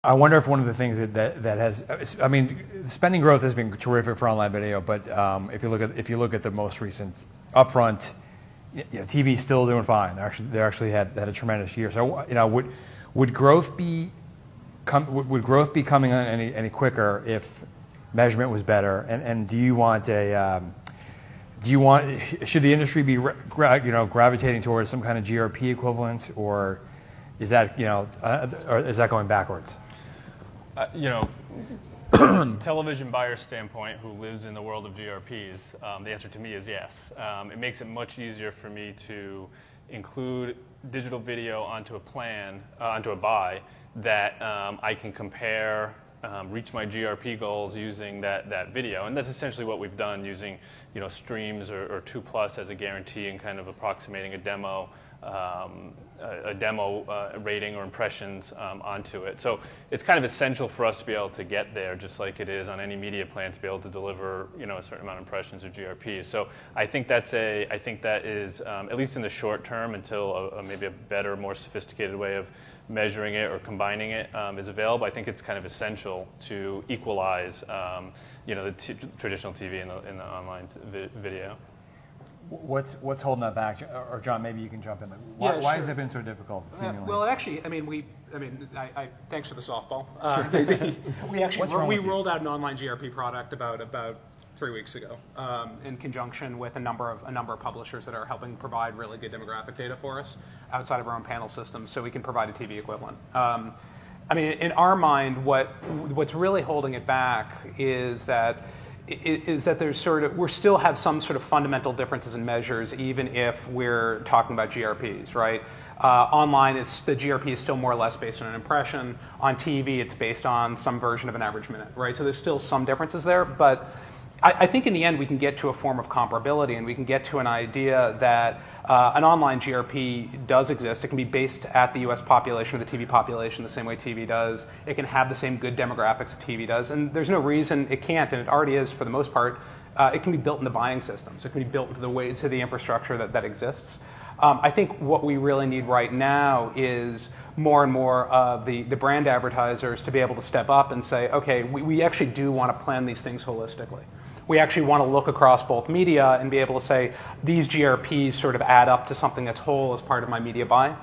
I wonder if one of the things that has, I mean, spending growth has been terrific for online video, but if you look at the most recent upfront, TV's still doing fine. They actually had a tremendous year. So would growth be coming on any quicker if measurement was better? And do you want should the industry be gravitating towards some kind of GRP equivalent, or is that or is that going backwards? Television buyer standpoint, who lives in the world of GRPs, the answer to me is yes. It makes it much easier for me to include digital video onto a plan, onto a buy, that I can compare, reach my GRP goals using that video. And that's essentially what we've done, using streams or 2+ as a guarantee and kind of approximating a demo rating or impressions onto it. So it's kind of essential for us to be able to get there, just like it is on any media plan, to be able to deliver a certain amount of impressions or GRPs. So I think that is at least in the short term, until maybe a better, more sophisticated way of measuring it or combining it is available. I think it's kind of essential to equalize the traditional TV and the online video. What's holding that back? Or John, maybe you can jump in. Why has it been so difficult? Seemingly? Well, actually, I thanks for the softball. We rolled out an online GRP product about 3 weeks ago, in conjunction with a number of publishers that are helping provide really good demographic data for us outside of our own panel systems, so we can provide a TV equivalent. In our mind, what's really holding it back is that there's we still have some sort of fundamental differences in measures, even if we're talking about GRPs, right? Online, the GRP is still more or less based on an impression. On TV, it's based on some version of an average minute, right? So there's still some differences there, but I think in the end we can get to a form of comparability, and we can get to an idea that an online GRP does exist. It can be based at the US population or the TV population the same way TV does. It can have the same good demographics that TV does, and there's no reason it can't, and it already is for the most part. It can be built into buying systems. It can be built into the infrastructure that exists. I think what we really need right now is more and more of the brand advertisers to be able to step up and say, okay, we actually do want to plan these things holistically. We actually want to look across both media and be able to say, these GRPs sort of add up to something that's whole as part of my media buy.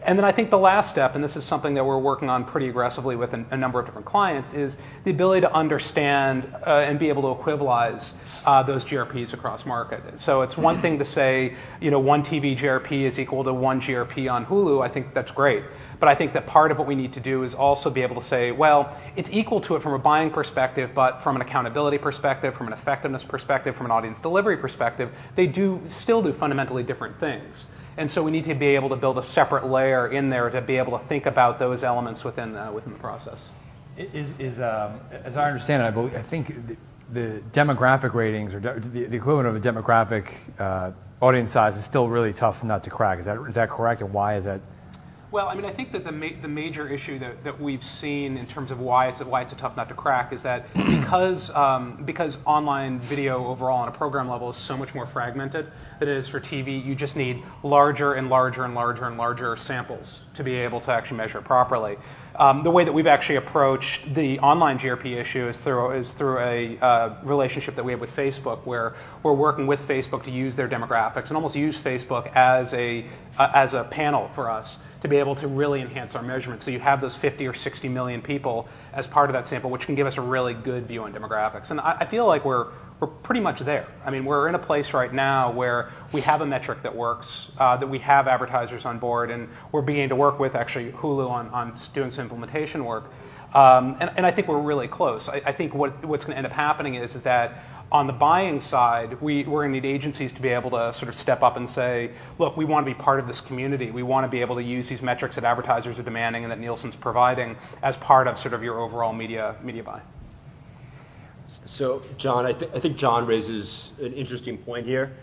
And then I think the last step, and this is something that we're working on pretty aggressively with a number of different clients, is the ability to understand and be able to equivalize those GRPs across market. So it's one thing to say, one TV GRP is equal to one GRP on Hulu. I think that's great. But I think that part of what we need to do is also be able to say, well, it's equal to it from a buying perspective, but from an accountability perspective, from an effectiveness perspective, from an audience delivery perspective, they still do fundamentally different things. And so we need to be able to build a separate layer in there to be able to think about those elements within the process. As I understand it, I think the demographic ratings, or the equivalent of a demographic audience size, is still really tough nut to crack. Is that correct, and why is that? Well, I think that the major issue that we've seen in terms of why it's a tough nut to crack is that because online video overall on a program level is so much more fragmented than it is for TV, you just need larger and larger and larger and larger samples to be able to actually measure it properly. The way that we've actually approached the online GRP issue is through a relationship that we have with Facebook, where we're working with Facebook to use their demographics and almost use Facebook as a panel for us to be able to really enhance our measurement. So you have those 50 or 60 million people as part of that sample, which can give us a really good view on demographics. And I feel like we're pretty much there. We're in a place right now where we have a metric that works, that we have advertisers on board, and we're beginning to work with actually Hulu on doing some implementation work. And I think we're really close. I think what's going to end up happening is that on the buying side, we're going to need agencies to be able to sort of step up and say, look, we want to be part of this community. We want to be able to use these metrics that advertisers are demanding and that Nielsen's providing as part of sort of your overall media buy. So, John, I think John raises an interesting point here.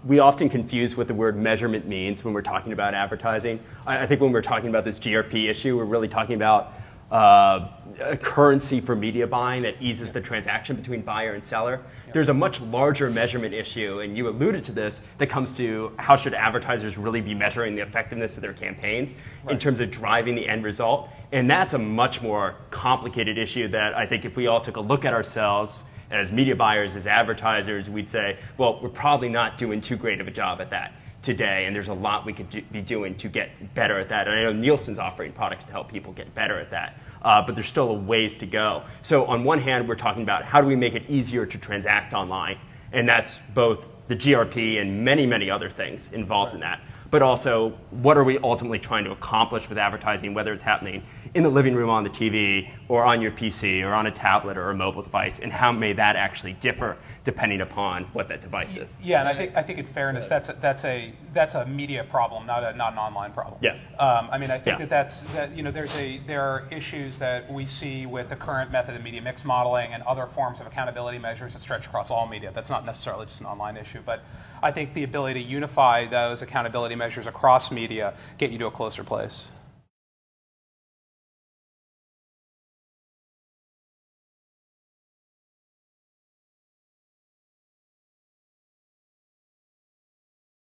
We often confuse what the word measurement means when we're talking about advertising. I think when we're talking about this GRP issue, we're really talking about a currency for media buying that eases the transaction between buyer and seller. There's a much larger measurement issue, and you alluded to this, that comes to how should advertisers really be measuring the effectiveness of their campaigns in terms of driving the end result. And that's a much more complicated issue that I think if we all took a look at ourselves as media buyers, as advertisers, we'd say, well, we're probably not doing too great of a job at that today, and there's a lot we could be doing to get better at that. And I know Nielsen's offering products to help people get better at that, but there's still a ways to go. So on one hand, we're talking about how do we make it easier to transact online, and that's both the GRP and many, many other things involved in that. But also, what are we ultimately trying to accomplish with advertising, whether it's happening in the living room on the TV or on your PC or on a tablet or a mobile device, and how may that actually differ depending upon what that device is? Yeah, and I think in fairness, that's a media problem, not an online problem. Yeah. I mean, I think there are issues that we see with the current method of media mix modeling and other forms of accountability measures that stretch across all media. That's not necessarily just an online issue, but I think the ability to unify those accountability measures across media get you to a closer place.